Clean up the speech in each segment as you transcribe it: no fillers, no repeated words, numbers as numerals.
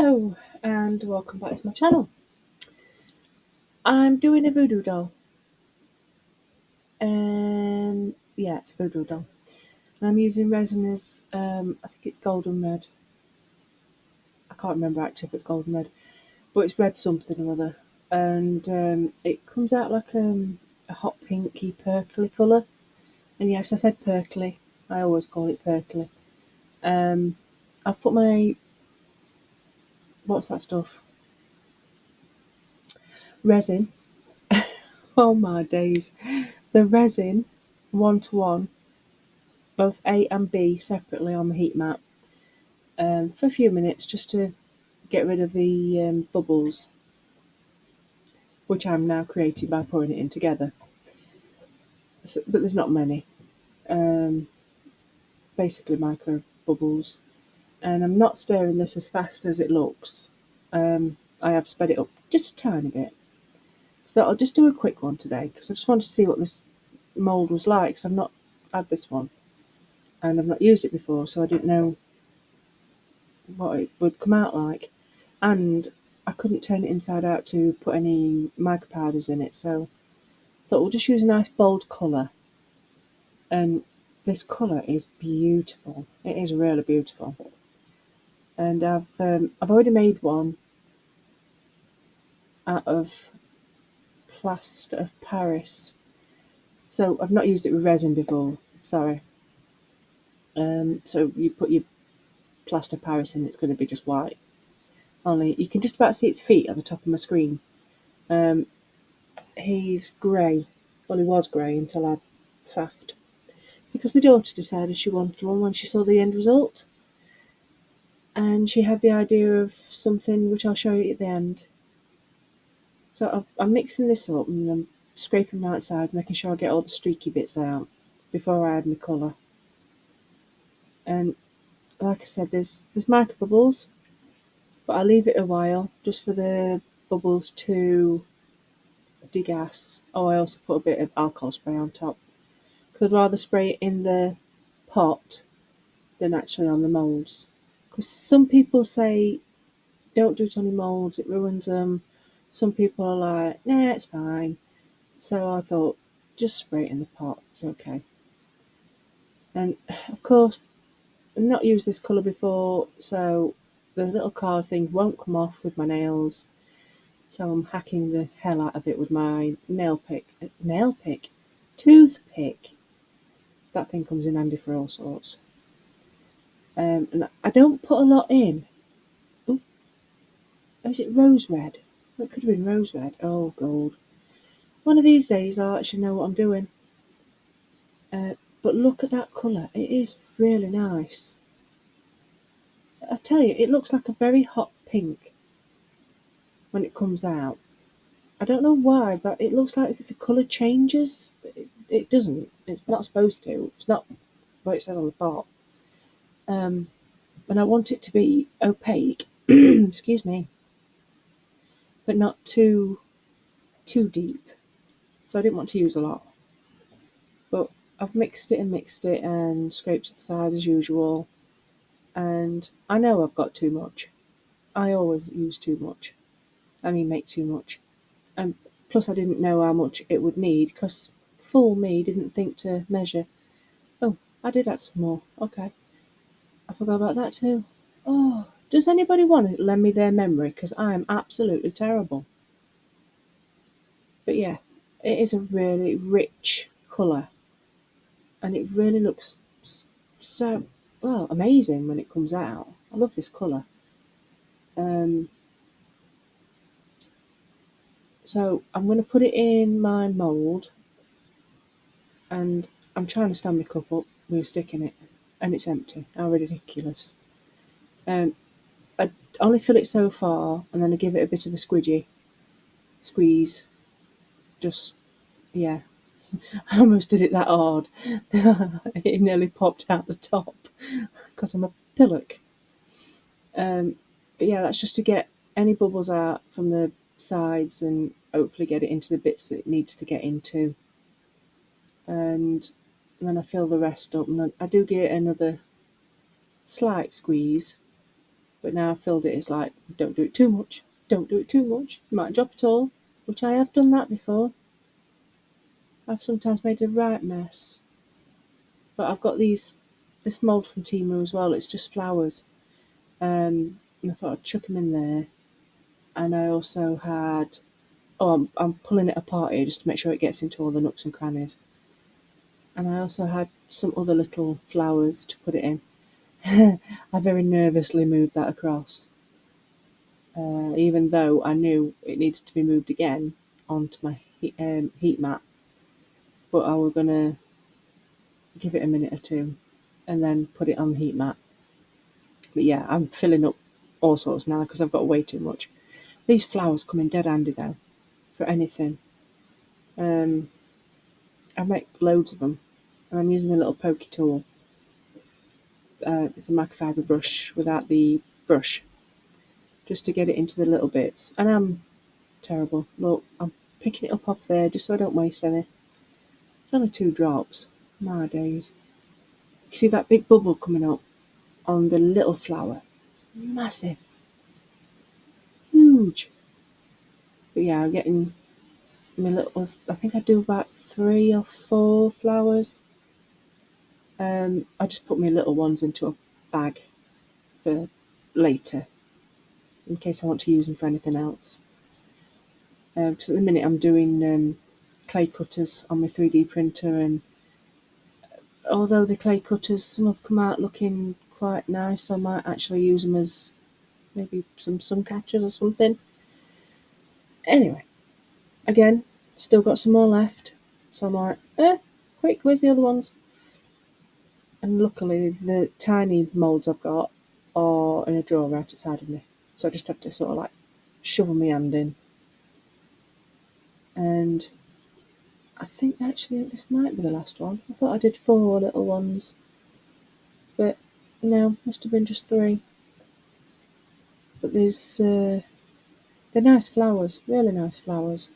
Hello and welcome back to my channel. I'm doing a voodoo doll. Yeah, it's a voodoo doll. And I'm using resin as, I think it's golden red. I can't remember actually if it's golden red, but it's red something or other. And it comes out like a hot pinky purpley colour. And yes, I said purpley. I always call it purpley. I've put my, what's that stuff? Resin. Oh my days. The resin, 1:1, both A and B separately on the heat mat for a few minutes just to get rid of the bubbles, which I'm now creating by pouring it in together. So, but there's not many, um, basically micro bubbles. And I'm not stirring this as fast as it looks. I have sped it up just a tiny bit. So I'll just do a quick one today because I just want to see what this mould was like, because I've not had this one and I've not used it before, so I didn't know what it would come out like. And I couldn't turn it inside out to put any mica powders in it, so I thought we'll just use a nice bold colour. And this colour is beautiful. It is really beautiful. And I've already made one out of plaster of Paris. So I've not used it with resin before. Sorry. So you put your plaster of Paris in, it's going to be just white. Only you can just about see its feet at the top of my screen. He's grey. Well, he was grey until I faffed. Because my daughter decided she wanted one when she saw the end result. And she had the idea of something which I'll show you at the end. So I'm mixing this up and I'm scraping my outside, making sure I get all the streaky bits out before I add my colour. And like I said, there's micro bubbles, but I leave it a while just for the bubbles to degas. Oh, I also put a bit of alcohol spray on top, because I'd rather spray it in the pot than actually on the moulds. Because some people say don't do it on your moulds, it ruins them. Some people are like, nah, it's fine. So I thought, just spray it in the pot, it's okay. And of course, I've not used this colour before, so the little card thing won't come off with my nails. So I'm hacking the hell out of it with my toothpick. That thing comes in handy for all sorts. And I don't put a lot in. Ooh, is it rose red? It could have been rose red. Oh, gold. One of these days I'll actually know what I'm doing. But look at that colour. It is really nice. I tell you, it looks like a very hot pink when it comes out. I don't know why, but it looks like the colour changes. It doesn't. It's not supposed to. It's not what it says on the pot. And I want it to be opaque. Excuse me. But not too deep. So I didn't want to use a lot. But I've mixed it and scraped the side as usual. And I know I've got too much. I always use too much. I mean, make too much. And plus, I didn't know how much it would need, because full me didn't think to measure. Oh, I did add some more. Okay. I forgot about that too. Oh, does anybody want to lend me their memory? Because I am absolutely terrible. But yeah, it is a really rich colour. And it really looks so, well, amazing when it comes out. I love this colour. Um, so I'm going to put it in my mould, and I'm trying to stand my cup up with a stick in it, and it's empty. How ridiculous. I only fill it so far, and then I give it a bit of a squeeze. Just, yeah. I almost did it that hard. It nearly popped out the top because I'm a pillock. But yeah, that's just to get any bubbles out from the sides and hopefully get it into the bits that it needs to get into. And then I fill the rest up, and I do give it another slight squeeze, But now I've filled it, it's like, don't do it too much. Don't do it too much. You might drop it all, which I have done that before. I've sometimes made a right mess. But I've got this mould from Temu as well. It's just flowers. And I thought I'd chuck them in there. And I also had, I'm pulling it apart here just to make sure it gets into all the nooks and crannies. And I also had some other little flowers to put it in. I very nervously moved that across, even though I knew it needed to be moved again onto my heat mat. But I was going to give it a minute or two and then put it on the heat mat. But yeah, I'm filling up all sorts now because I've got way too much. These flowers come in dead handy though, for anything. I make loads of them, and I'm using a little pokey tool. It's a microfiber brush without the brush, just to get it into the little bits. And I'm terrible. Look, I'm picking it up off there just so I don't waste any. It's only 2 drops. My days. You see that big bubble coming up on the little flower? Massive. Huge. But yeah, I'm getting my little, I think I do about 3 or 4 flowers. I just put my little ones into a bag for later, in case I want to use them for anything else. Because at the minute I'm doing clay cutters on my 3D printer, and although the clay cutters, some have come out looking quite nice, I might actually use them as maybe some sun catchers or something. Anyway, again, still got some more left, so I'm like, quick, where's the other ones? And luckily the tiny moulds I've got are in a drawer right outside of me, so I just have to sort of like shovel my hand in. And I think actually this might be the last one. I thought I did 4 little ones, but no, must have been just 3. But they're nice flowers, really nice flowers.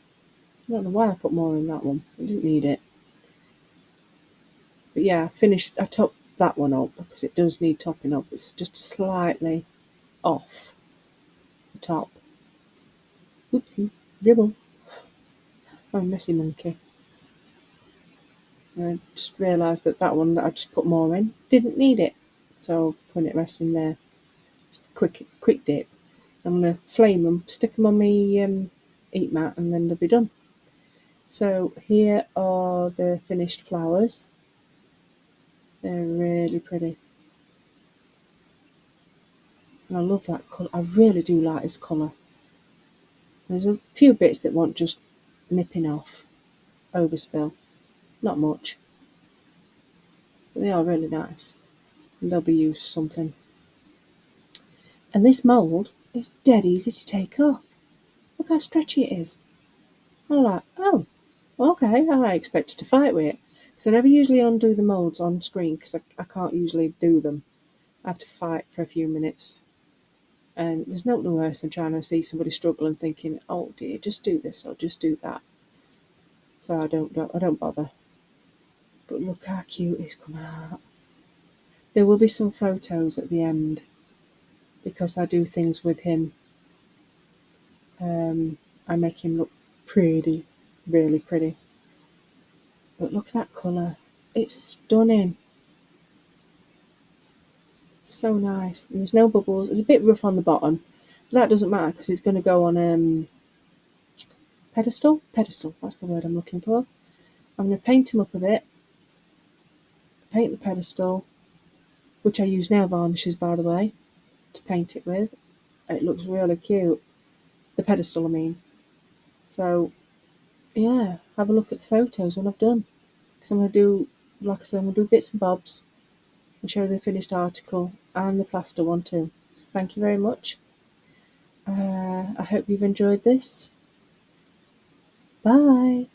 I don't know why I put more in that one. I didn't need it. But yeah, I topped that one up because it does need topping up. It's just slightly off the top. Oopsie, dribble. I'm a messy monkey. I just realised that one that I just put more in didn't need it. So putting it resting there, just a quick dip. I'm going to flame them, stick them on my heat mat, and then they'll be done. So here are the finished flowers. They're really pretty. And I love that colour. I really do like this colour. There's a few bits that want just nipping off, overspill. Not much. But they are really nice. And they'll be used for something. And this mould is dead easy to take off. Look how stretchy it is. I'm like, oh, okay, I expected to fight with it. Because I never usually undo the moulds on screen because I can't usually do them. I have to fight for a few minutes. And there's nothing worse than trying to see somebody struggle and thinking, oh dear, just do this or just do that. So I don't bother. But look how cute it's come out. There will be some photos at the end because I do things with him. I make him look pretty, really pretty. But look at that colour. It's stunning. So nice. And there's no bubbles. It's a bit rough on the bottom. But that doesn't matter because it's going to go on pedestal. Pedestal, that's the word I'm looking for. I'm going to paint him up a bit. Paint the pedestal, which I use nail varnishes, by the way, to paint it with. It looks really cute. The pedestal, I mean. So, yeah, have a look at the photos when I've done. Because I'm going to do, like I said, I'm going to do bits and bobs and show the finished article and the plaster one too. So thank you very much. I hope you've enjoyed this. Bye.